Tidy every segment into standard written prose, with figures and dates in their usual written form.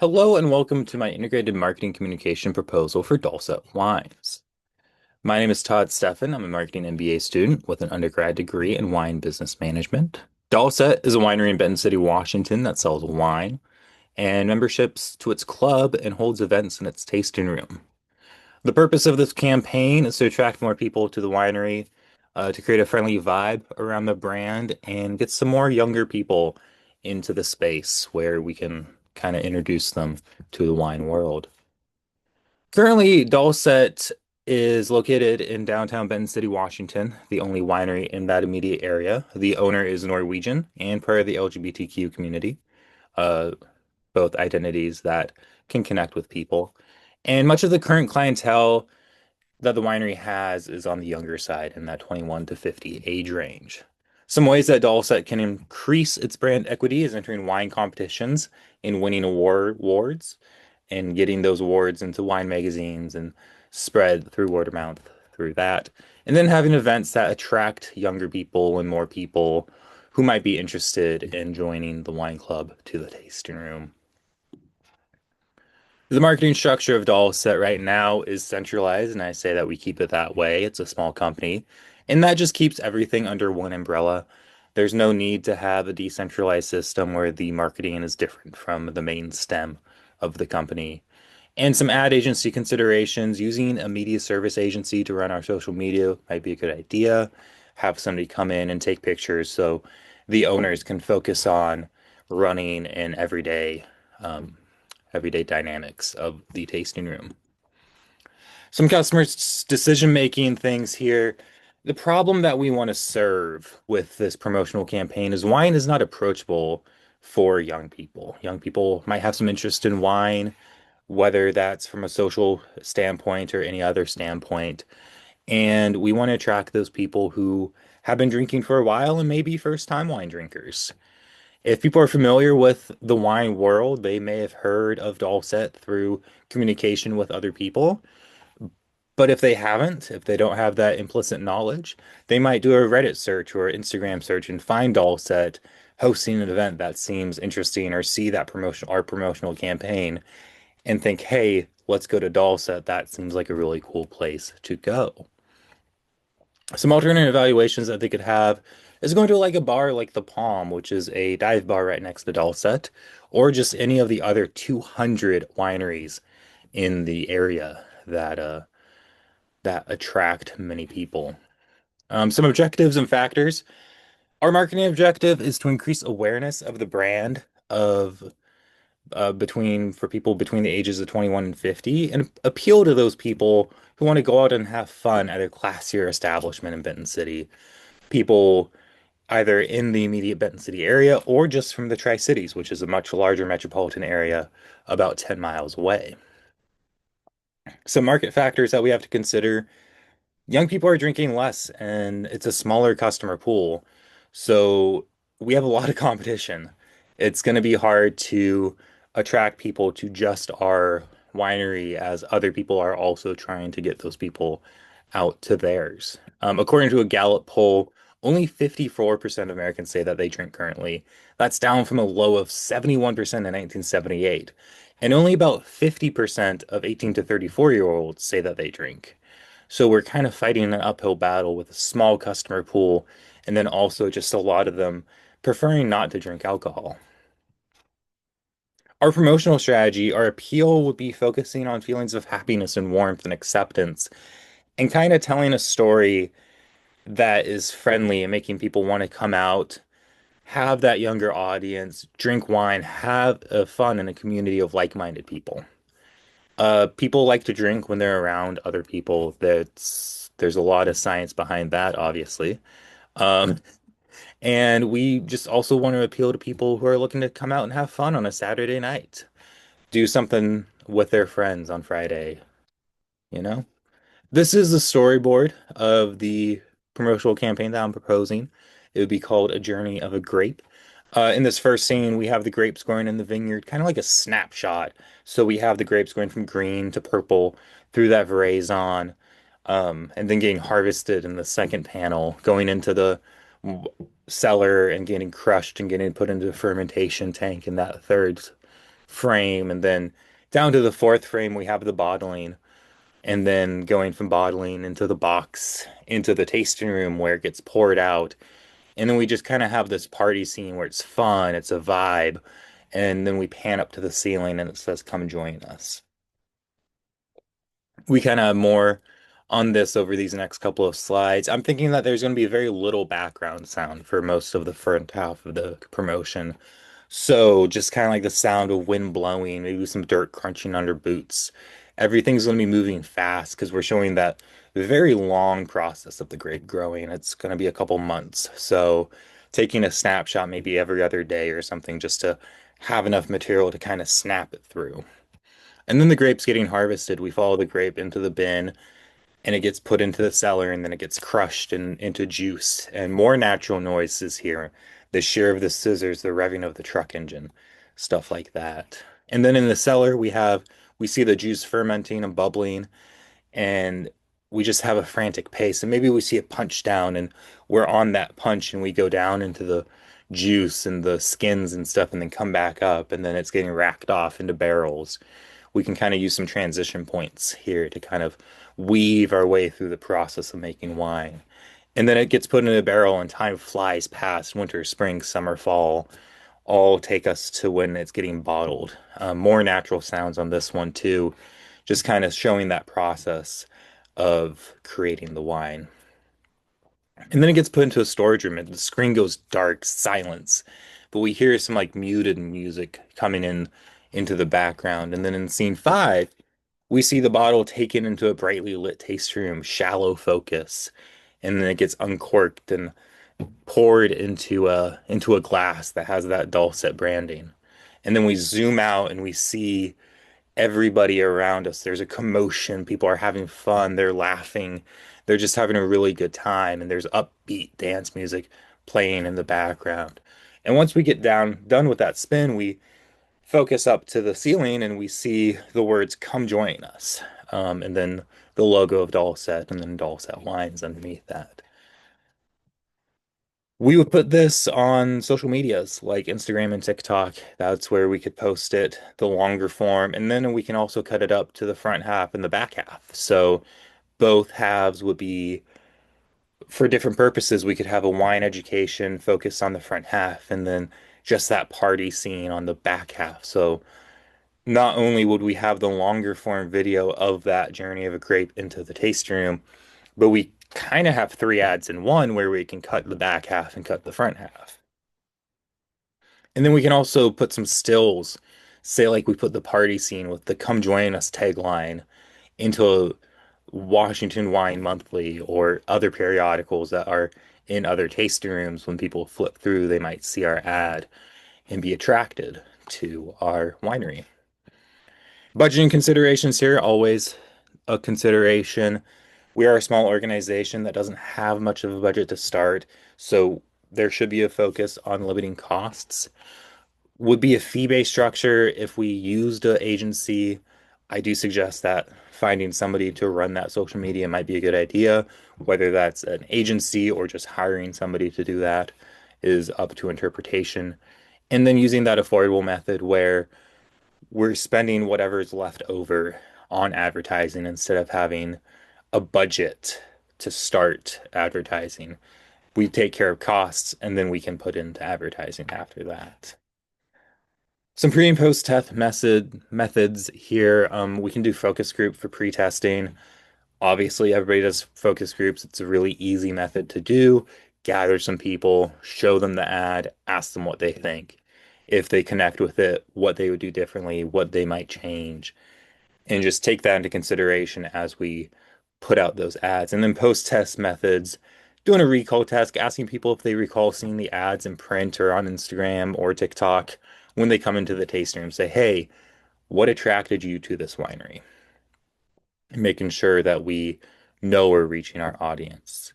Hello and welcome to my integrated marketing communication proposal for Dulcet Wines. My name is Todd Steffen. I'm a marketing MBA student with an undergrad degree in wine business management. Dulcet is a winery in Benton City, Washington that sells wine and memberships to its club and holds events in its tasting room. The purpose of this campaign is to attract more people to the winery, to create a friendly vibe around the brand, and get some more younger people into the space where we can kind of introduce them to the wine world. Currently, Dulcet is located in downtown Benton City, Washington, the only winery in that immediate area. The owner is Norwegian and part of the LGBTQ community, uh, both identities that can connect with people. And much of the current clientele that the winery has is on the younger side in that 21 to 50 age range. Some ways that Dulcet can increase its brand equity is entering wine competitions and winning awards and getting those awards into wine magazines and spread through word of mouth through that. And then having events that attract younger people and more people who might be interested in joining the wine club to the tasting room. The marketing structure of Dollset right now is centralized, and I say that we keep it that way. It's a small company, and that just keeps everything under one umbrella. There's no need to have a decentralized system where the marketing is different from the main stem of the company. And some ad agency considerations, using a media service agency to run our social media might be a good idea. Have somebody come in and take pictures so the owners can focus on running an everyday dynamics of the tasting room. Some customers' decision-making things here. The problem that we want to serve with this promotional campaign is wine is not approachable for young people. Young people might have some interest in wine, whether that's from a social standpoint or any other standpoint. And we want to attract those people who have been drinking for a while and maybe first-time wine drinkers. If people are familiar with the wine world, they may have heard of Dulcet through communication with other people. But if they haven't, if they don't have that implicit knowledge, they might do a Reddit search or Instagram search and find Dulcet hosting an event that seems interesting or see that our promotional campaign and think, hey, let's go to Dulcet. That seems like a really cool place to go. Some alternate evaluations that they could have is going to like a bar like the Palm, which is a dive bar right next to Dulcet, or just any of the other 200 wineries in the area that attract many people. Some objectives and factors. Our marketing objective is to increase awareness of the brand of between for people between the ages of 21 and 50 and appeal to those people who want to go out and have fun at a classier establishment in Benton City. People either in the immediate Benton City area or just from the Tri-Cities, which is a much larger metropolitan area about 10 miles away. Some market factors that we have to consider. Young people are drinking less and it's a smaller customer pool. So we have a lot of competition. It's going to be hard to attract people to just our winery as other people are also trying to get those people out to theirs. According to a Gallup poll, only 54% of Americans say that they drink currently. That's down from a low of 71% in 1978. And only about 50% of 18 to 34-year-olds say that they drink. So we're kind of fighting an uphill battle with a small customer pool, and then also just a lot of them preferring not to drink alcohol. Our promotional strategy, our appeal would be focusing on feelings of happiness and warmth and acceptance, and kind of telling a story that is friendly and making people want to come out, have that younger audience, drink wine, have fun in a community of like-minded people. People like to drink when they're around other people. There's a lot of science behind that, obviously. Um, and we just also want to appeal to people who are looking to come out and have fun on a Saturday night, do something with their friends on Friday, you know? This is the storyboard of the promotional campaign that I'm proposing. It would be called A Journey of a Grape. In this first scene, we have the grapes growing in the vineyard, kind of like a snapshot. So we have the grapes going from green to purple through that veraison, and then getting harvested in the second panel, going into the cellar and getting crushed and getting put into a fermentation tank in that third frame, and then down to the fourth frame, we have the bottling, and then going from bottling into the box, into the tasting room where it gets poured out. And then we just kind of have this party scene where it's fun, it's a vibe, and then we pan up to the ceiling and it says, "Come join us." We kind of have more on this over these next couple of slides. I'm thinking that there's going to be very little background sound for most of the front half of the promotion. So just kind of like the sound of wind blowing, maybe some dirt crunching under boots. Everything's going to be moving fast because we're showing that very long process of the grape growing. It's going to be a couple months. So taking a snapshot maybe every other day or something just to have enough material to kind of snap it through. And then the grape's getting harvested. We follow the grape into the bin and it gets put into the cellar and then it gets crushed into juice. And more natural noises here. The shear of the scissors, the revving of the truck engine, stuff like that. And then in the cellar, we see the juice fermenting and bubbling, and we just have a frantic pace. And maybe we see it punch down and we're on that punch and we go down into the juice and the skins and stuff and then come back up and then it's getting racked off into barrels. We can kind of use some transition points here to kind of weave our way through the process of making wine. And then it gets put in a barrel and time flies past. Winter, spring, summer, fall all take us to when it's getting bottled. More natural sounds on this one too, just kind of showing that process of creating the wine. And then it gets put into a storage room and the screen goes dark, silence. But we hear some like muted music coming in into the background. And then in scene five, we see the bottle taken into a brightly lit taste room, shallow focus. And then it gets uncorked and poured into a glass that has that Dulcet branding. And then we zoom out and we see everybody around us. There's a commotion. People are having fun. They're laughing. They're just having a really good time. And there's upbeat dance music playing in the background. And once we get done with that spin, we focus up to the ceiling and we see the words "Come join us." And then the logo of Dulcet and then Dulcet lines underneath that. We would put this on social medias like Instagram and TikTok. That's where we could post it, the longer form, and then we can also cut it up to the front half and the back half. So both halves would be for different purposes. We could have a wine education focus on the front half and then just that party scene on the back half. So not only would we have the longer form video of that journey of a grape into the tasting room, but we kind of have three ads in one where we can cut the back half and cut the front half. And then we can also put some stills, say like we put the party scene with the "Come join us" tagline into Washington Wine Monthly or other periodicals that are in other tasting rooms. When people flip through, they might see our ad and be attracted to our winery. Budgeting considerations here, always a consideration. We are a small organization that doesn't have much of a budget to start, so there should be a focus on limiting costs. Would be a fee-based structure if we used an agency. I do suggest that finding somebody to run that social media might be a good idea. Whether that's an agency or just hiring somebody to do that is up to interpretation. And then using that affordable method where we're spending whatever's left over on advertising instead of having a budget to start advertising. We take care of costs and then we can put into advertising after that. Some pre and post test methods here. We can do focus group for pre-testing. Obviously, everybody does focus groups. It's a really easy method to do. Gather some people, show them the ad, ask them what they think. If they connect with it, what they would do differently, what they might change, and just take that into consideration as we put out those ads. And then post-test methods, doing a recall test, asking people if they recall seeing the ads in print or on Instagram or TikTok when they come into the tasting room. Say, hey, what attracted you to this winery? And making sure that we know we're reaching our audience.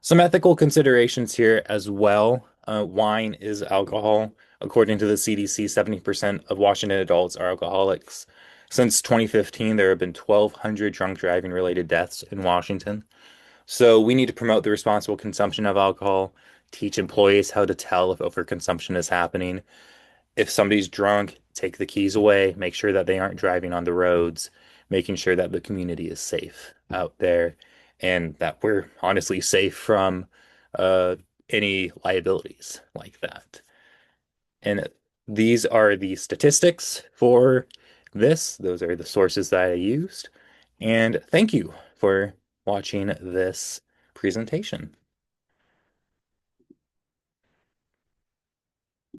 Some ethical considerations here as well. Wine is alcohol. According to the CDC, 70% of Washington adults are alcoholics. Since 2015, there have been 1,200 drunk driving related deaths in Washington. So we need to promote the responsible consumption of alcohol, teach employees how to tell if overconsumption is happening. If somebody's drunk, take the keys away, make sure that they aren't driving on the roads, making sure that the community is safe out there, and that we're honestly safe from uh, any liabilities like that. And these are the statistics for this. Those are the sources that I used. And thank you for watching this presentation.